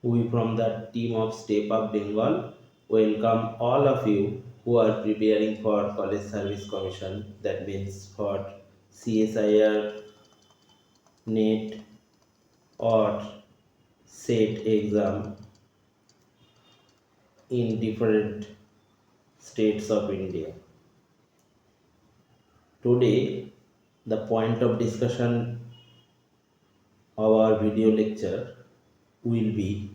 We from the team of Step Up Bengal welcome all of you who are preparing for College Service Commission, that means for CSIR, NET or SET exam in different states of India. Today, the point of discussion of our video lecture will be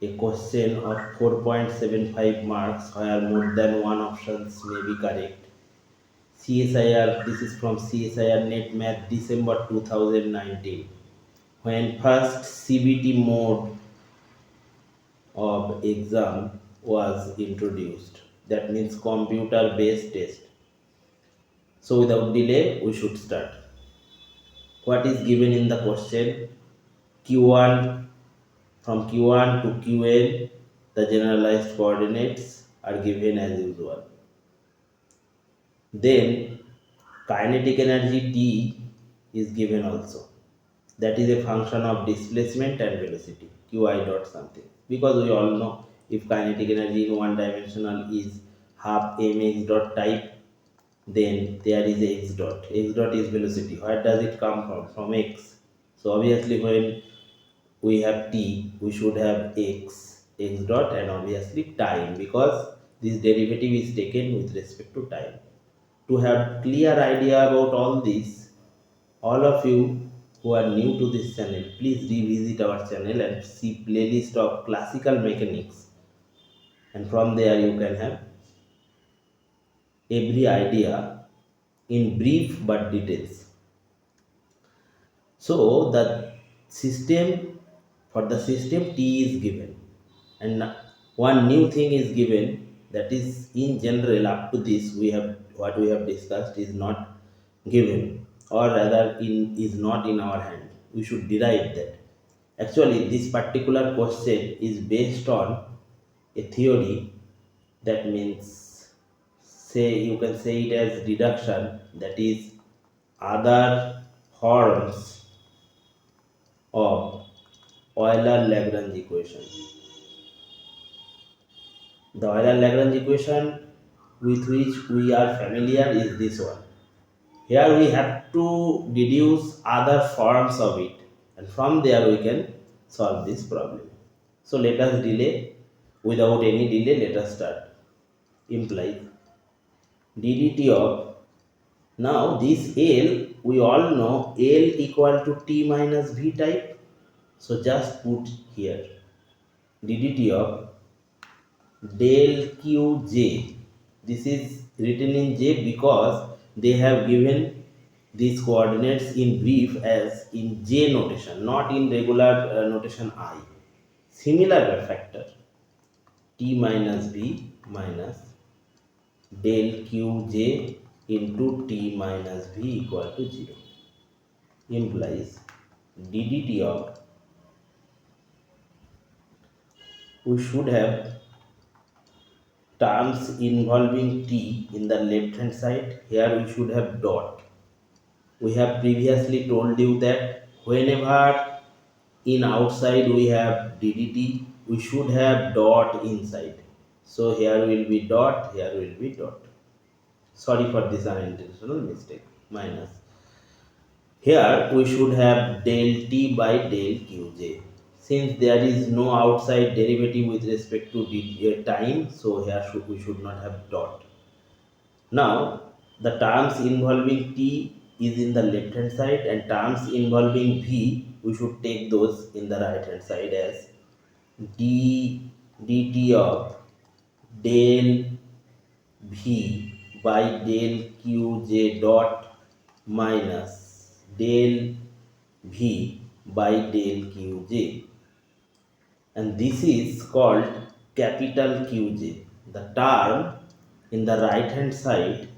a question of 4.75 marks where more than one options may be correct. CSIR, this is from CSIR Net Math December 2019, when first CBT mode of exam was introduced. That means computer based test. So without delay, we should start. What is given in the question? Q1, from Q1 to Qn, the generalized coordinates are given as usual. Then kinetic energy T is given also. That is a function of displacement and velocity, Qi dot something. Because we all know if kinetic energy in one dimensional is half mx dot type, then there is a x dot. X dot is velocity. Where does it come from? From x. So obviously when we have t, we should have x dot, and obviously time, because this derivative is taken with respect to time. To have clear idea about all this, all of you who are new to this channel, please revisit our channel and see playlist of classical mechanics, and from there you can have every idea in brief but details. So the system, for the system T is given, and one new thing is given, that is in general up to this we have, what we have discussed is not given, or rather is not in our hand. We should derive that. Actually this particular question is based on a theory, that means, say you can say it as deduction, that is other forms of Euler-Lagrange equation. The Euler-Lagrange equation with which we are familiar is this one. Here we have to deduce other forms of it, and from there we can solve this problem. So let us delay, without any delay, let us start. Implies ddt of, now this L, we all know L equal to T minus V type. So just put here ddt of del Qj. This is written in J because they have given these coordinates in brief as in J notation, not in regular notation I. Similar factor T minus V minus del Qj into T minus V equal to 0 implies ddt of, we should have terms involving T in the left hand side. Here we should have dot. We have previously told you that whenever in outside we have ddt, we should have dot inside. So here will be dot, here will be dot. Sorry for this unintentional mistake. Minus. Here we should have del T by del Qj. Since there is no outside derivative with respect to time, so here we should not have dot. Now the terms involving T is in the left hand side, and terms involving V, we should take those in the right hand side as dt of del V by del Qj dot minus del V by del Qj, and this is called capital Qj. The term in the right hand side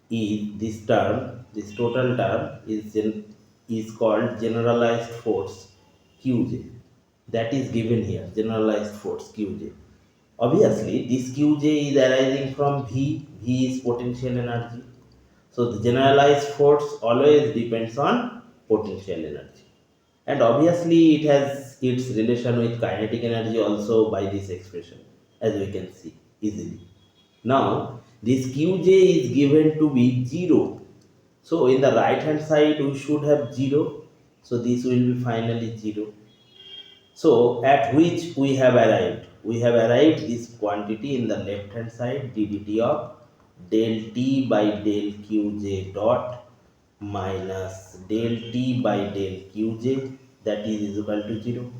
is this term, this total term is called generalized force Qj. That is given here, generalized force Qj. Obviously this Qj is arising from V. V is potential energy. So the generalized force always depends on potential energy. and obviously it has its relation with kinetic energy also by this expression, as we can see easily. Now this qj is given to be 0, so in the right hand side we should have 0, so this will be finally 0. So at which we have arrived? We have arrived this quantity in the left hand side, ddt of del t by del qj dot minus del t by del qj, that is equal to 0.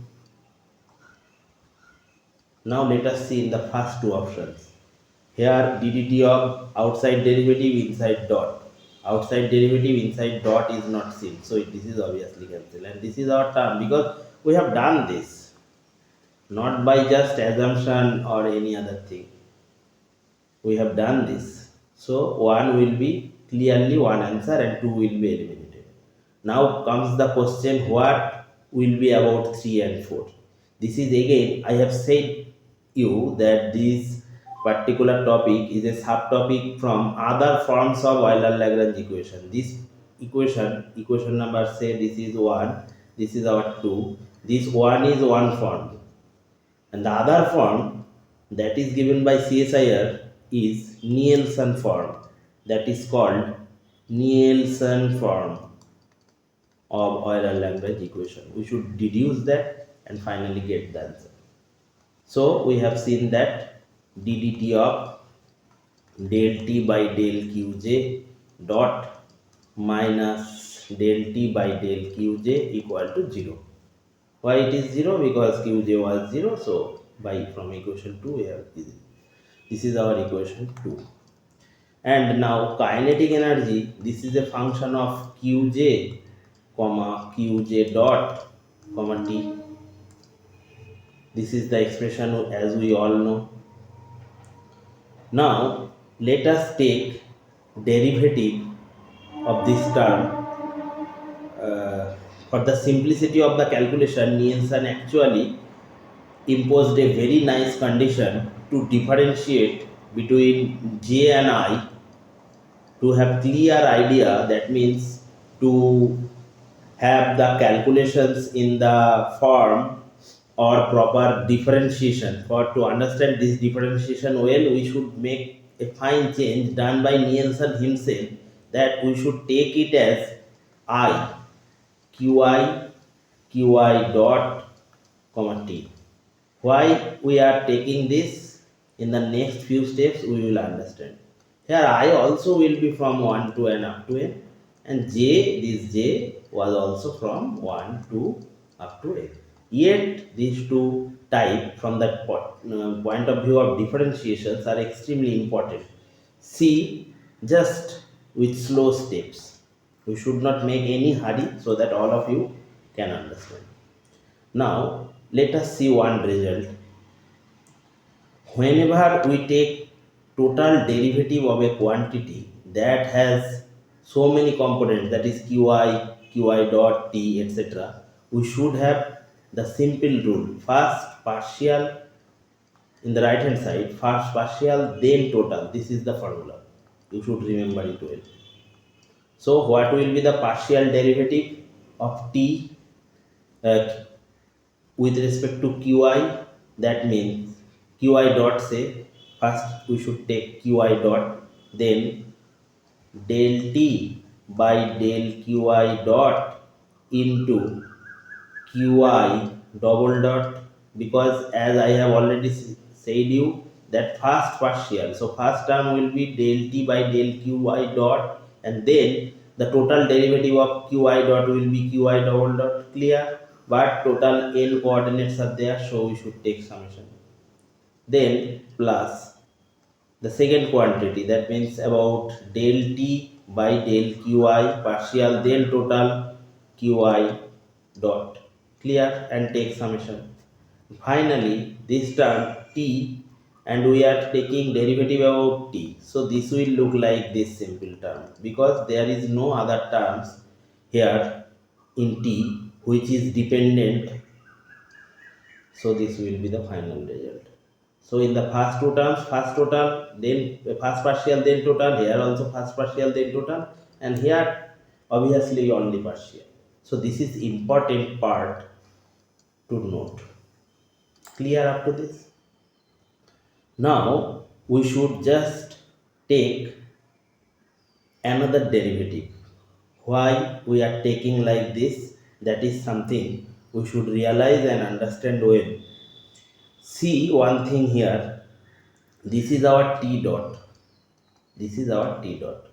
Now let us see in the first two options. Here ddt of outside derivative inside dot. Outside derivative inside dot is not seen, so this is obviously cancelled, and this is our term because we have done this, not by just assumption or any other thing. We have done this. So 1 will be clearly one answer and 2 will be eliminated. Now comes the question, what will be about 3 and 4? This is again, I have said you that this particular topic is a subtopic from other forms of Euler-Lagrange equation. This equation number, say this is 1, this is our 2, this 1 is one form, and the other form that is given by CSIR is Nielsen form, that is called Nielsen form of Euler-Lagrange equation. We should deduce that and finally get the answer. So we have seen that ddt of del t by del qj dot minus del t by del qj equal to 0. Why it is 0? Because qj was 0, so by from equation 2 we have this is our equation 2. And now kinetic energy, this is a function of qj comma qj dot comma t. This is the expression as we all know. Now let us take derivative of this term. For the simplicity of the calculation, Nielsen actually imposed a very nice condition to differentiate between j and I, to have clear idea, that means to have the calculations in the form or proper differentiation. For to understand this differentiation well, we should make a fine change done by Nielsen himself, that we should take it as I qi dot comma t. Why we are taking this, in the next few steps we will understand. Here I also will be from 1 to n up to n, and j, this j was also from 1 to up to n. Yet these two type from the point of view of differentiations are extremely important. See just with slow steps. We should not make any hurry so that all of you can understand. Now let us see one result. Whenever we take total derivative of a quantity that has so many components, that is qi dot t, etc., we should have the simple rule: first partial in the right hand side, first partial then total. This is the formula, you should remember it well. So what will be the partial derivative of t with respect to qi? That means qi dot, say first we should take qi dot, then del t by del qi dot into qi double dot, because as I have already said you that first partial, so first term will be del t by del qi dot, and then the total derivative of qi dot will be qi double dot. Clear? But total n coordinates are there, so we should take summation. Then plus the second quantity, that means about del t by del qi partial, then total qi dot. Clear? And take summation. Finally this term t, and we are taking derivative about t, so this will look like this simple term, because there is no other terms here in t which is dependent, so this will be the final result. So in the first two terms, first total, then first partial, then total. Here also first partial, then total, and here obviously only partial. So this is important part to note. Clear up to this? Now we should just take another derivative. Why we are taking like this, that is something we should realize and understand well. See one thing here, this is our t dot, this is our t dot,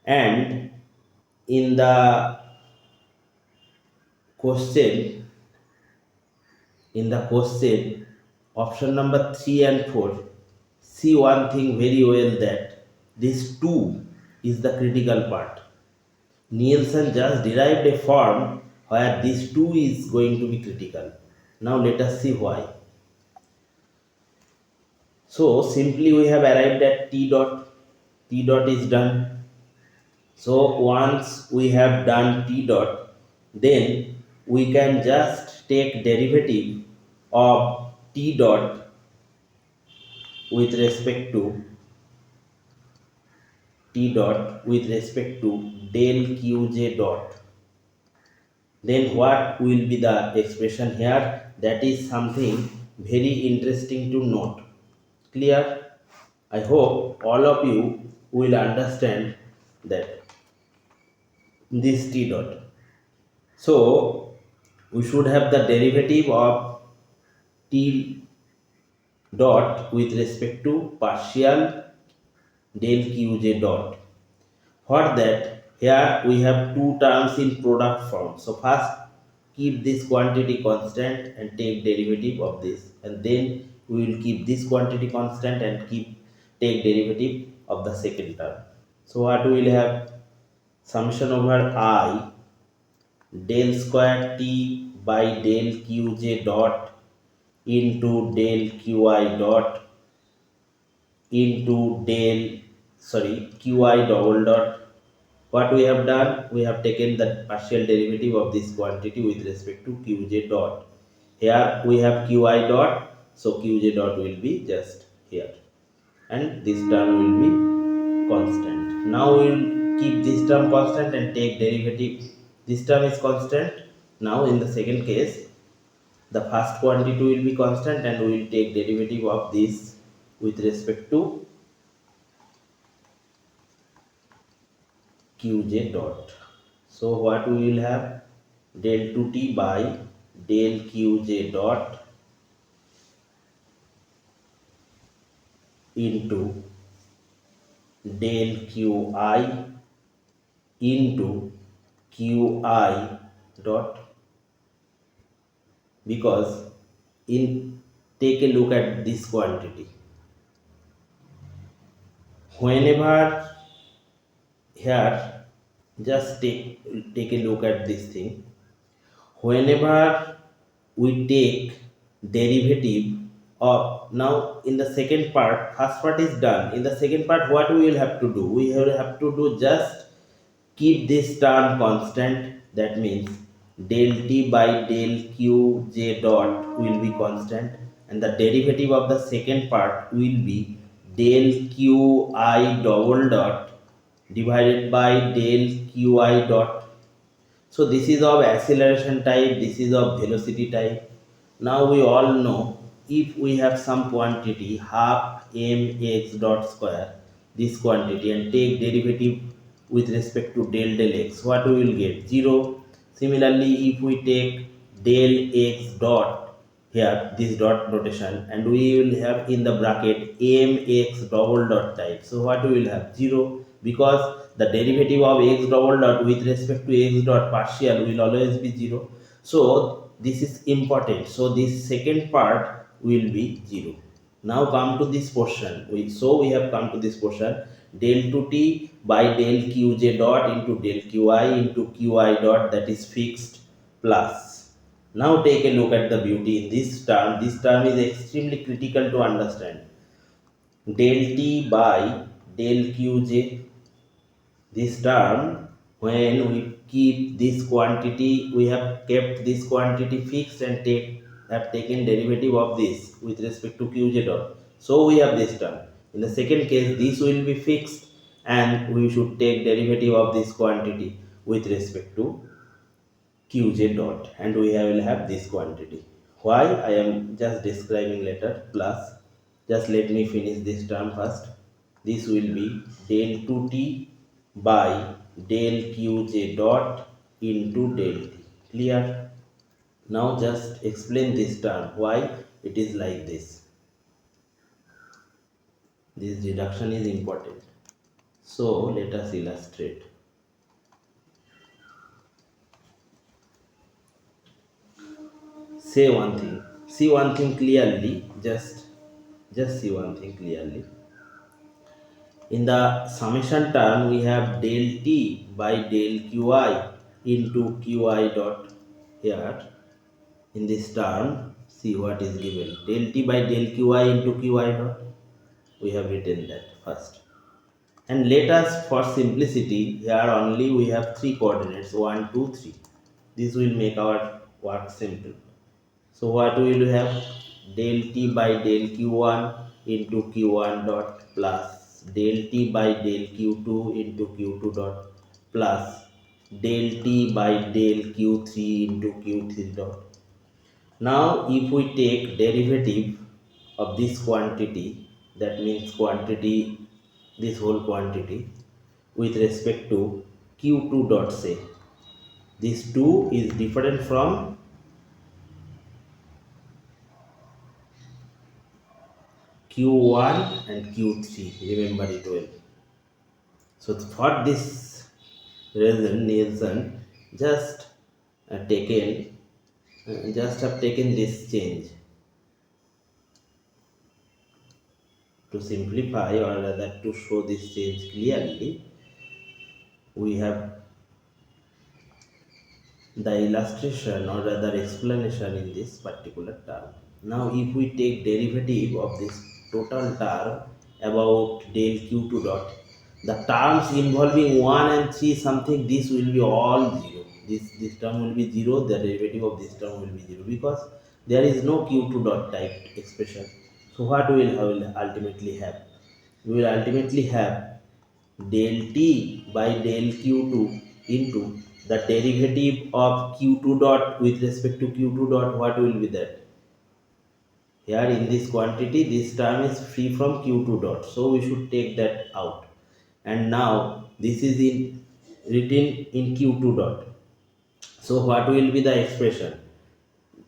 and in the question, option number 3 and 4, see one thing very well, that this 2 is the critical part. Nielsen just derived a form where this 2 is going to be critical. Now let us see why. So simply we have arrived at t dot. T dot is done. So once we have done t dot, then we can just take derivative of t dot with respect to del qj dot. Then what will be the expression here? That is something very interesting to note. Clear? I hope all of you will understand that this t dot. So we should have the derivative of t dot with respect to partial del qj dot. For that, here we have two terms in product form. So first keep this quantity constant and take derivative of this, and then we will keep this quantity constant and take derivative of the second term. So what we will have? Summation over I del square t by del qj dot into del qi dot into qi double dot. What we have done? We have taken the partial derivative of this quantity with respect to qj dot. Here we have qi dot, so qj dot will be just here, and this term will be constant. Now we will keep this term constant and take derivative. This term is constant. Now in the second case, the first quantity will be constant and we will take derivative of this with respect to qj dot. So what we will have? Del 2t by del qj dot into del qi into qi dot, because take a look at this quantity. Whenever here, just take a look at this thing. Whenever we take derivative of, now in the second part, first part is done. In the second part, what we will have to do? We will have to do just keep this term constant. That means del t by del qj dot will be constant, and the derivative of the second part will be del qi double dot divided by del qi dot. So this is of acceleration type, this is of velocity type. Now we all know, if we have some quantity half mx dot square, this quantity, and take derivative with respect to del x, what we will get? 0. Similarly, if we take del x dot, here this dot notation, and we will have in the bracket mx double dot type, so what we will have? 0, because the derivative of x double dot with respect to x dot partial will always be 0. So this is important. So this second part will be 0. Now come to this portion. We have come to this portion. Del 2t by del qj dot into del qi into qi dot, that is fixed, plus. Now take a look at the beauty in this term. This term is extremely critical to understand. Del t by del qj, this term, when we keep this quantity, we have kept this quantity fixed and have taken derivative of this with respect to qj dot. So we have this term. In the second case, this will be fixed and we should take derivative of this quantity with respect to qj dot, and we will have this quantity. Why I am just describing later. Plus, just let me finish this term first. This will be del 2t by del qj dot into del t. Clear? Now just explain this term, why it is like this. This reduction is important, so let us illustrate. Say one thing, see one thing clearly. Just see one thing clearly. In the summation term, we have del t by del qi into qi dot. Here in this term, see what is given. Del t by del qi into qi dot. We have written that first. And let us, for simplicity, here only we have three coordinates, 1, 2, 3. This will make our work simple. So what we will have? Del t by del q1 into q1 dot plus del t by del q2 into q2 dot plus del t by del q3 into q3 dot. Now if we take derivative of this quantity, that means quantity, this whole quantity with respect to q2 dot, say this 2 is different from q1 and q3, remember it well. So for this reason just taken just have taken this change to simplify, or rather to show this change clearly. We have the illustration, or rather explanation, in this particular term. Now if we take derivative of this total term about del q2 dot, the terms involving 1 and 3 something, this will be all 0. This term will be 0, the derivative of this term will be 0, because there is no q2 dot type expression. So what we will ultimately have? We will ultimately have del t by del q2 into the derivative of q2 dot with respect to q2 dot. What will be that? Here in this quantity, this term is free from q2 dot, so we should take that out. And now this is written in q2 dot. So what will be the expression?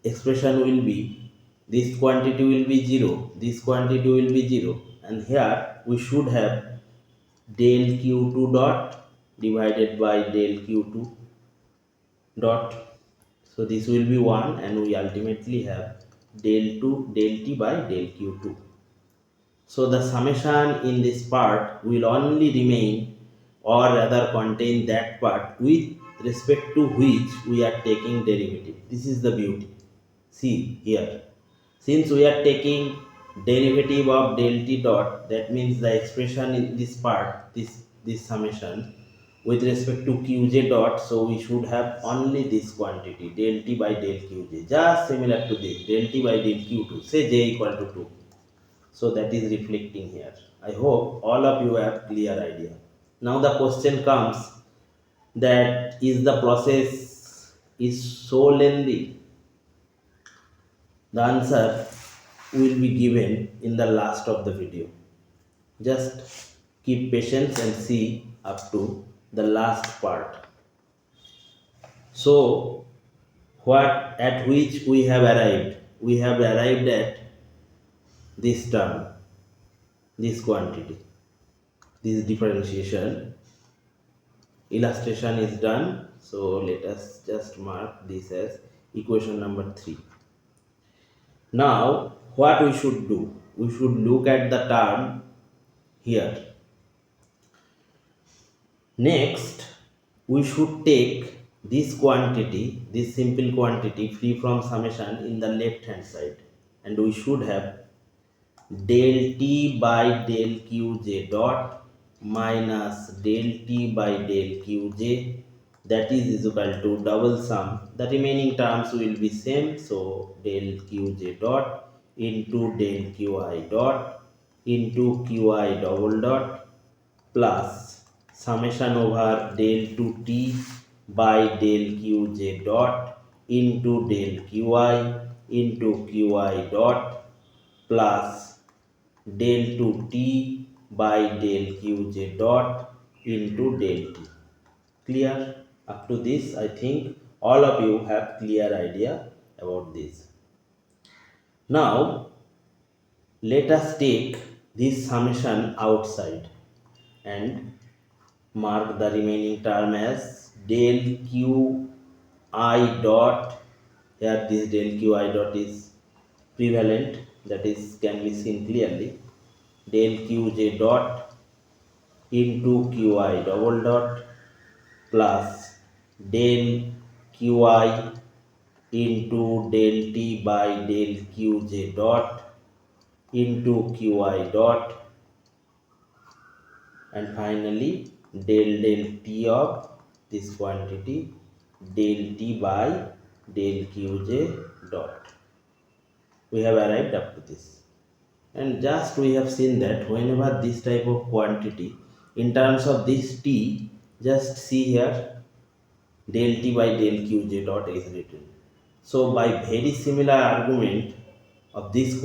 Expression will be, this quantity will be 0, this quantity will be 0, and here we should have del q2 dot divided by del q2 dot. So this will be 1, and we ultimately have del t by del q2. So the summation in this part will only remain, or rather contain, that part with respect to which we are taking derivative. This is the beauty. See here, since we are taking derivative of del t dot, that means the expression in this part, this summation with respect to qj dot, so we should have only this quantity del t by del qj, just similar to this del t by del q2, say j equal to 2. So that is reflecting here. I hope all of you have clear idea. Now the question comes, that is the process is so lengthy? The answer will be given in the last of the video. Just keep patience and see up to the last part. So what at which we have arrived? We have arrived at this term, this quantity, this differentiation. Illustration is done, so let us just mark this as equation number 3. Now what we should do? We should look at the term here. Next, we should take this quantity, this simple quantity free from summation, in the left hand side, and we should have del t by del qj dot minus del t by del qj, that is equal to double sum. The remaining terms will be same, so del qj dot into del qi dot into qi double dot plus summation over del 2t by del qj dot into del qi into qi dot plus del 2t by del qj dot into del t. Clear? Up to this, I think all of you have clear idea about this. Now let us take this summation outside and mark the remaining term as del q I dot. Here this del q I dot is prevalent, that is can be seen clearly. Del qj dot into qi double dot plus del qi into del t by del qj dot into qi dot, and finally del t of this quantity del t by del qj dot. We have arrived up to this, and just we have seen that whenever this type of quantity in terms of this t, just see here del t by del qj dot is written. So by very similar argument of this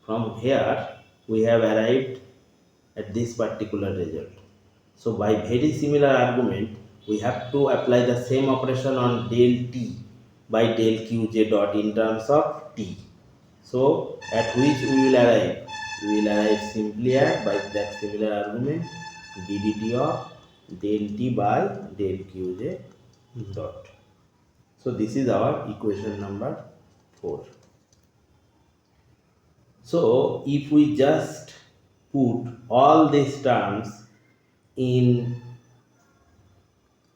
from here we have arrived at this particular result. So by very similar argument we have to apply the same operation on del t by del qj dot in terms of t. So at which we will arrive? We will arrive simply at, by that similar argument, ddt of del t by del qj dot. So this is our equation number 4. So if we just put all these terms in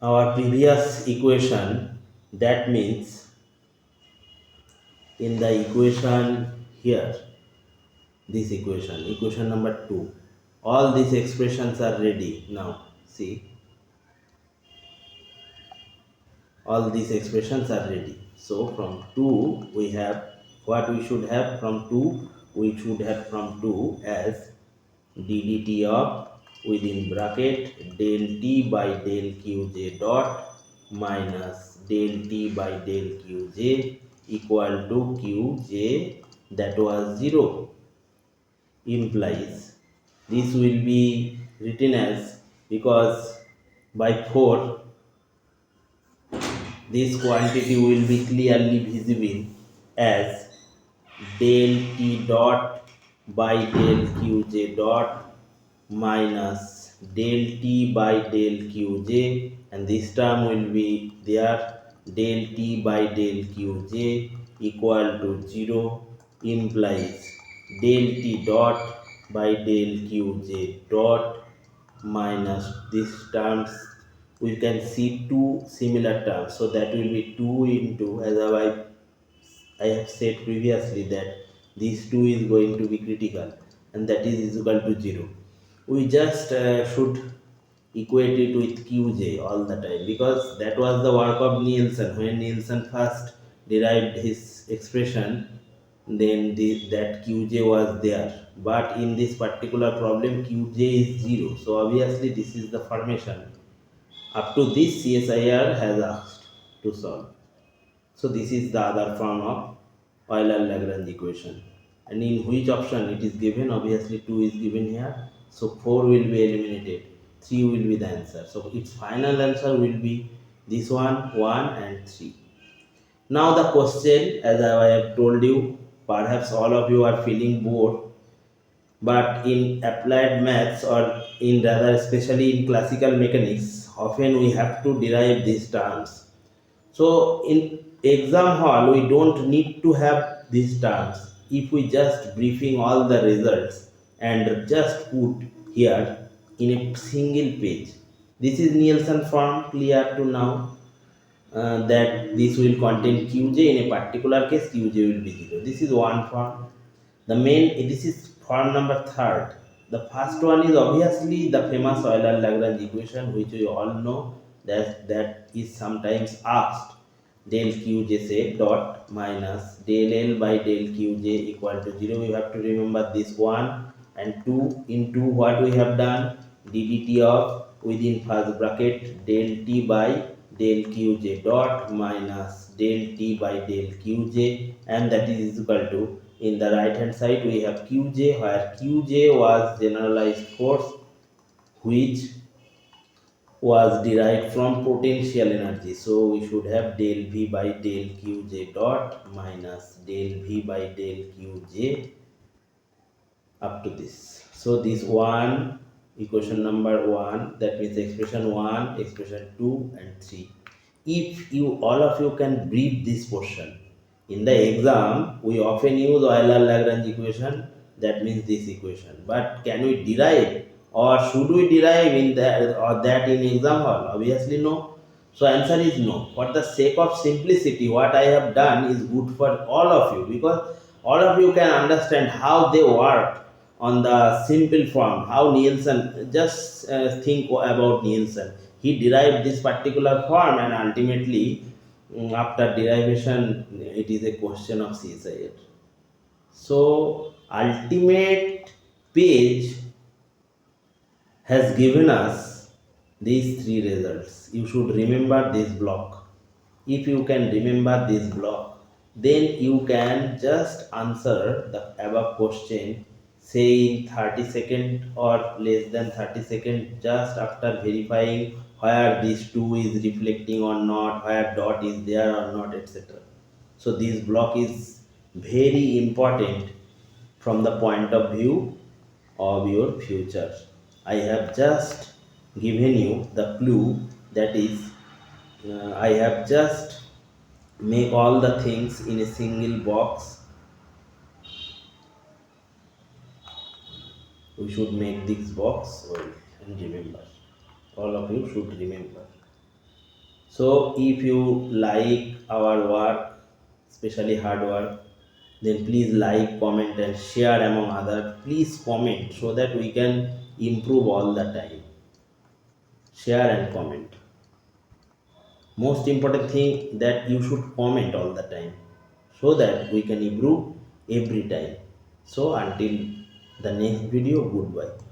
our previous equation, that means in the equation here, this equation number 2, all these expressions are ready. Now see, all these expressions are ready. So from 2 we have what we should have from 2, we should have from 2 as ddt of within bracket del t by del qj dot minus del t by del qj equal to qj that was 0, implies this will be written as, because by 4 this quantity will be clearly visible as del t dot by del qj dot minus del t by del qj, and this term will be there, del t by del qj equal to 0, implies del t dot by del qj dot minus these terms. We can see two similar terms, so that will be 2 into, as I have said previously that these 2 is going to be critical, and that is equal to 0. We just should equate it with qj all the time, because that was the work of Nielsen. When Nielsen first derived his expression, then that qj was there, but in this particular problem qj is 0. So obviously this is the formation up to this CSIR has asked to solve. So this is the other form of Euler-Lagrange equation, and in which option it is given? Obviously 2 is given here, so 4 will be eliminated, 3 will be the answer. So its final answer will be this one, 1 and 3. Now the question, as I have told you, perhaps all of you are feeling bored, but in applied maths, or in rather especially in classical mechanics, often we have to derive these terms. So in exam hall we don't need to have these terms if we just briefing all the results and just put here in a single page. This is Nielsen form, clear to now, that this will contain qj. In a particular case qj will be 0. This is one form. The main, this is form number 3rd. The first one is obviously the famous Euler-Lagrange equation, which we all know, that is sometimes asked, del qj say dot minus del l by del qj equal to 0. You have to remember this 1 and 2 into what we have done, ddt of within first bracket del t by del qj dot minus del t by del qj, and that is equal to, in the right hand side we have qj, where qj was generalized force which was derived from potential energy. So we should have del V by del Qj dot minus del V by del Qj up to this. So this one, equation number one, that means expression one, expression two, and three. If you all of you can brief this portion, in the exam we often use Euler-Lagrange equation, that means this equation. But can we derive, or should we derive in that or that in exam hall? Obviously no. So answer is no. For the sake of simplicity, what I have done is good for all of you, because all of you can understand how they work on the simple form. How Nielsen, just think about Nielsen. He derived this particular form, and ultimately, after derivation, it is a question of suicide. So, ultimate page has given us these three results. You should remember this block. If you can remember this block, then you can just answer the above question, say in 30 seconds or less than 30 seconds, just after verifying where this 2 is reflecting or not, where dot is there or not, etc. So this block is very important from the point of view of your future. I have just given you the clue, that is, I have just make all the things in a single box. We should make this box well, and remember, all of you should remember. So if you like our work, especially hard work, then please like, comment, and share among others. Please comment so that we can improve all the time. Share and comment. Most important thing, that you should comment all the time so that we can improve every time. So until the next video, goodbye.